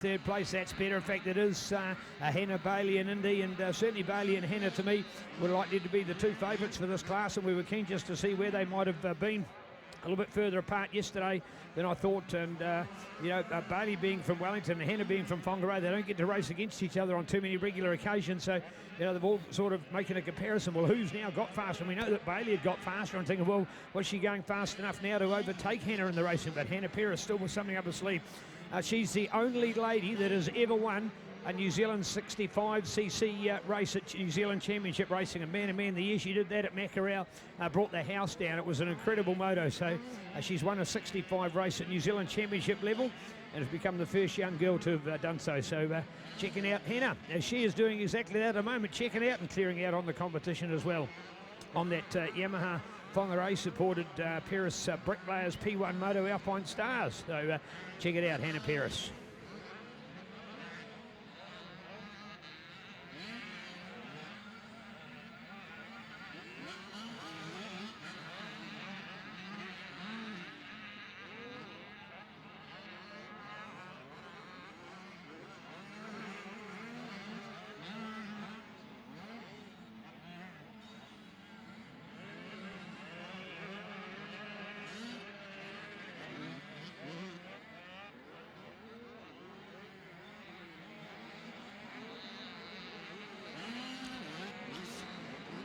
Third place, that's better. In fact, it is Hannah, Bailey and Indy, and certainly Bailey and Hannah to me were likely to be the two favourites for this class, and we were keen just to see where they might have been a little bit further apart yesterday than I thought. And Bailey being from Wellington and Hannah being from Whangarei, they don't get to race against each other on too many regular occasions, so they've all sort of making a comparison. Well, who's now got faster? And we know that Bailey had got faster, and thinking, well, was she going fast enough now to overtake Hannah in the racing? But Hannah Peris still with something up her sleeve. She's the only lady that has ever won a New Zealand 65cc race at New Zealand Championship Racing, and man, the year she did that at Mackerel brought the house down. It was an incredible moto. So she's won a 65 race at New Zealand Championship level and has become the first young girl to have done so. So checking out Hannah, as she is doing exactly that at the moment, checking out and clearing out on the competition as well on that Yamaha Whangarei supported Peris Bricklayers P1 Moto Alpine Stars. So check it out, Hannah Peris.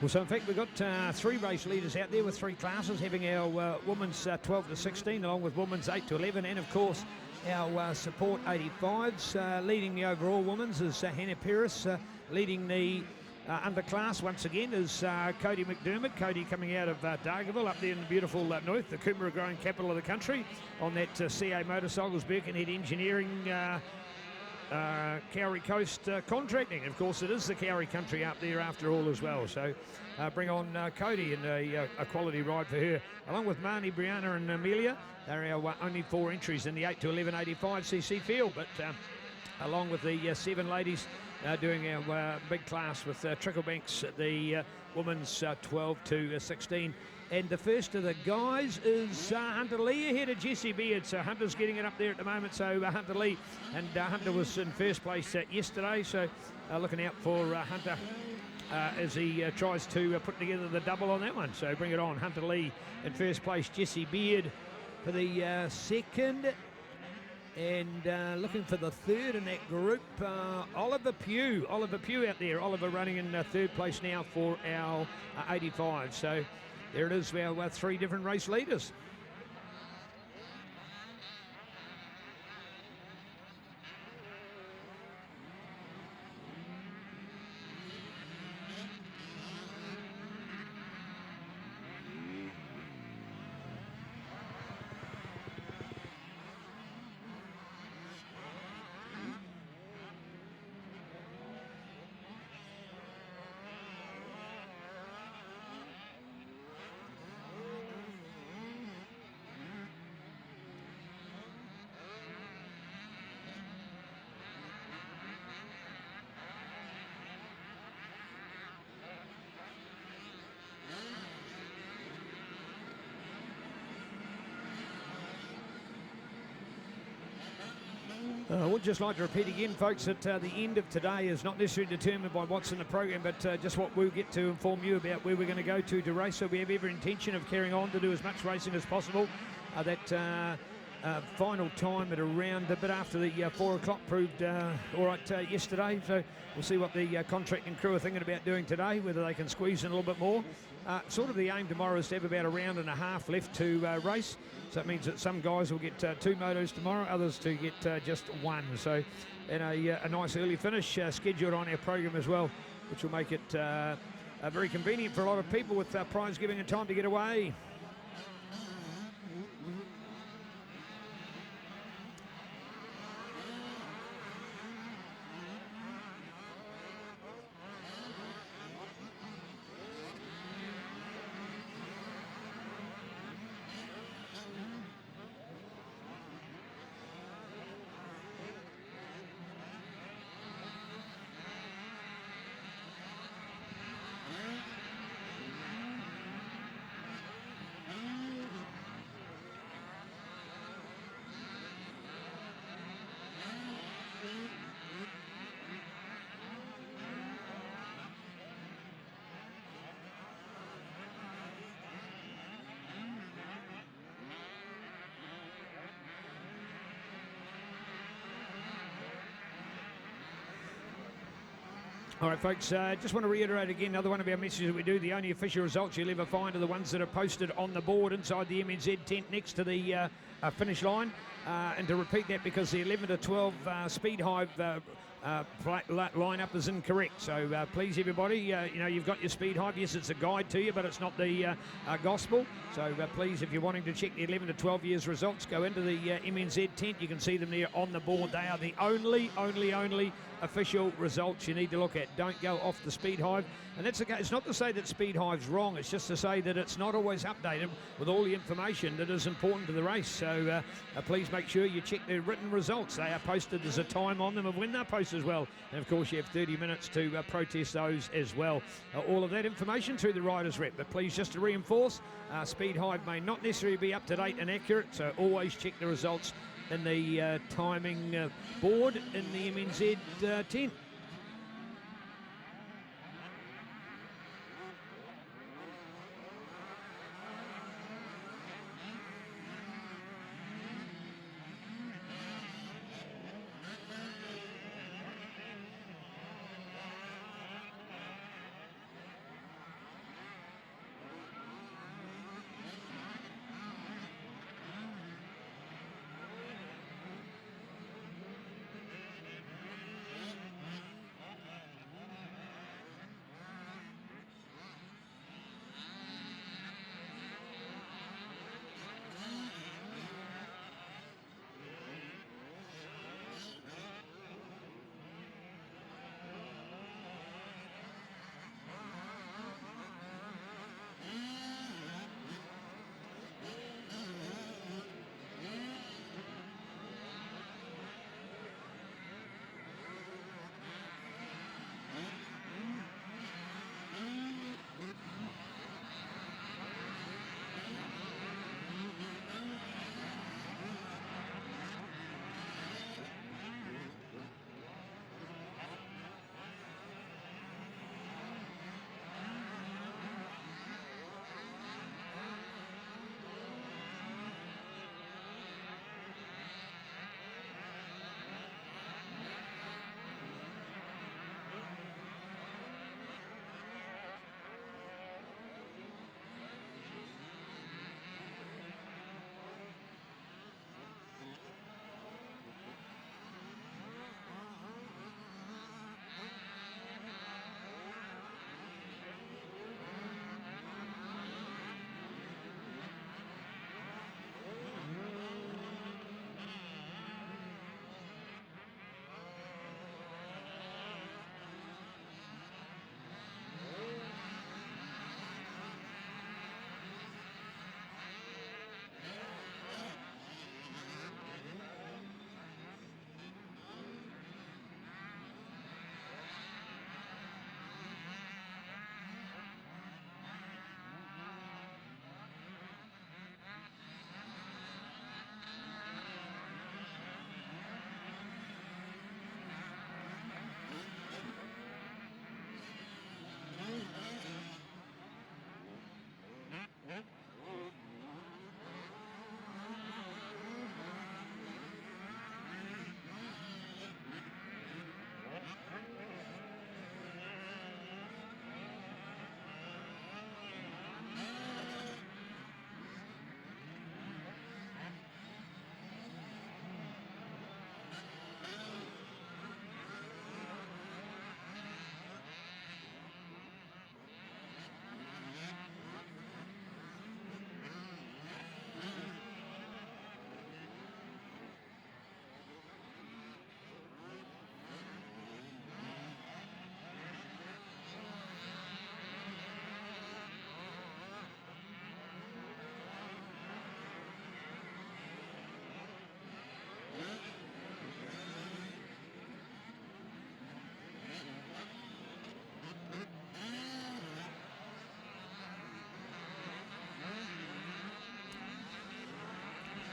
Well, so in fact we've got three race leaders out there with three classes, having our women's 12 to 16 along with women's 8 to 11, and of course our support 85s. Leading the overall women's is Hannah Peris. Leading the underclass once again is Cody McDermott. Cody coming out of Dargaville up there in the beautiful north, the Coomera growing capital of the country, on that CA Motorcycles Birkenhead Engineering Cowrie Coast contracting. Of course, it is the Cowrie country up there after all as well. So bring on Cody and a quality ride for her. Along with Marnie, Brianna and Amelia, they're our only four entries in the 8 to 11 85cc field. But along with the seven ladies doing our big class with Tricklebanks, the women's 12 to 16. And the first of the guys is Hunter Lee ahead of Jesse Beard. So Hunter's getting it up there at the moment. So Hunter Lee, and Hunter was in first place yesterday. So looking out for Hunter as he tries to put together the double on that one. So bring it on. Hunter Lee in first place. Jesse Beard for the second. And looking for the third in that group, Oliver Pugh out there. Oliver running in third place now for our 85. So there it is, our three different race leaders. I would just like to repeat again, folks, that the end of today is not necessarily determined by what's in the program, but just what we'll get to inform you about where we're going to go to race. So we have every intention of carrying on to do as much racing as possible. That final time at around a bit after the 4 o'clock proved all right yesterday. So we'll see what the contracting crew are thinking about doing today, whether they can squeeze in a little bit more. Sort of the aim tomorrow is to have about a round and a half left to race. So that means that some guys will get 2 motos tomorrow, others to get just 1. So, and a nice early finish scheduled on our program as well, which will make it very convenient for a lot of people with prize giving and time to get away. All right, folks, just want to reiterate again another one of our messages that we do. The only official results you'll ever find are the ones that are posted on the board inside the MNZ tent next to the finish line. And to repeat that, because the 11 to 12 Speed Hive lineup is incorrect. So please, everybody, you've got your Speed Hive. Yes, it's a guide to you, but it's not the gospel. So please, if you're wanting to check the 11 to 12 years results, go into the MNZ tent. You can see them there on the board. They are the only official results you need to look at. Don't go off the Speed Hive. And that's okay. It's not to say that Speed Hive's wrong. It's just to say that it's not always updated with all the information that is important to the race. So please make sure you check their written results. They are posted. There's a time on them of when they're posted as well. And of course, you have 30 minutes to protest those as well. All of that information through the Riders Rep. But please, just to reinforce, Speed Hive may not necessarily be up to date and accurate. So always check the results in the timing board in the MNZ tent.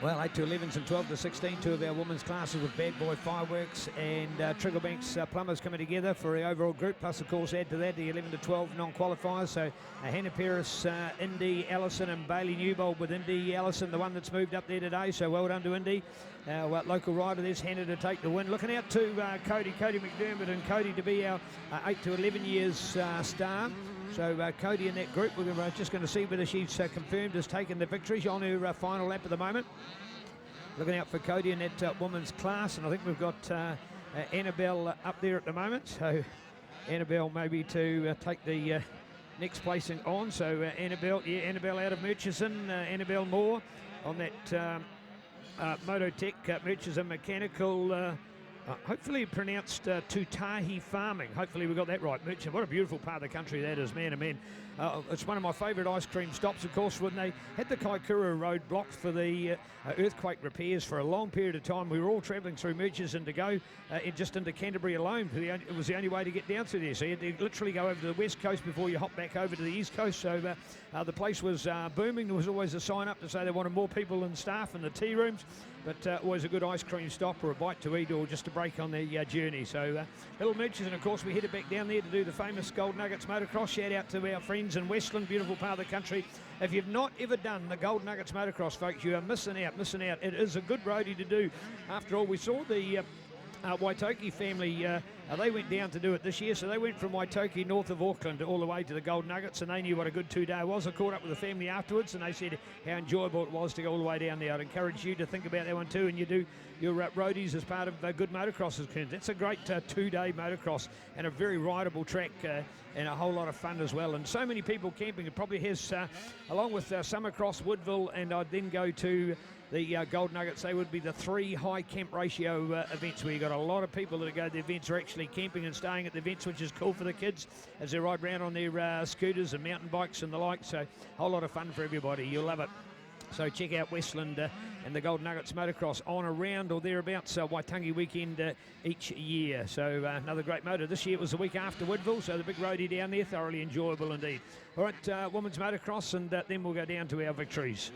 Well, 8 to 11s and 12 to 16, two of our women's classes with Bad Boy Fireworks and Trigglebanks Plumbers coming together for the overall group. Plus, of course, add to that the 11 to 12 non-qualifiers. So Hannah Paris, Indy Allison and Bailey Newbold with Indy Allison, the one that's moved up there today. So well done to Indy. Our local rider, there's Hannah to take the win. Looking out to Cody McDermott, and Cody to be our 8 to 11 years star. So Cody in that group, we're just going to see whether she's confirmed as taken the victory. She's on her final lap at the moment. Looking out for Cody in that women's class, and I think we've got Annabelle up there at the moment. So Annabelle maybe to take the next placing on. So Annabelle out of Murchison, Annabelle Moore on that Mototech Murchison Mechanical. Hopefully pronounced Tutahi Farming. Hopefully we got that right. Murchison, what a beautiful part of the country that is, man, oh man. It's one of my favourite ice cream stops, of course, when they had the Kaikoura Road blocked for the earthquake repairs for a long period of time. We were all travelling through Murchison to go just into Canterbury alone. It was the only way to get down through there. So you had to literally go over to the west coast before you hop back over to the east coast. So the place was booming. There was always a sign up to say they wanted more people and staff in the tea rooms. But always a good ice cream stop or a bite to eat or just a break on the journey. So little Murchison, of course, we headed back down there to do the famous Gold Nuggets motocross. Shout out to our friends in Westland, beautiful part of the country. If you've not ever done the Gold Nuggets motocross, folks, you are missing out. It is a good roadie to do. After all, we saw the Waitoki family, they went down to do it this year, so they went from Waitoki north of Auckland all the way to the Gold Nuggets, and they knew what a good 2 day was. I caught up with the family afterwards, and they said how enjoyable it was to go all the way down there. I'd encourage you to think about that one too, and you do your roadies as part of good motocross. It's a great 2 day motocross and a very rideable track and a whole lot of fun as well. And so many people camping. It probably has, along with Summercross, Woodville, and I'd then go to the Gold Nuggets. They would be the 3 high camp ratio events where you've got a lot of people that go to the events are actually camping and staying at the events, which is cool for the kids as they ride around on their scooters and mountain bikes and the like. So a whole lot of fun for everybody. You'll love it. So check out Westland and the Gold Nuggets motocross on, around or thereabouts Waitangi weekend each year. So another great motor. This year it was the week after Woodville, so the big roadie down there, thoroughly enjoyable indeed. All right, women's motocross, and then we'll go down to our victories.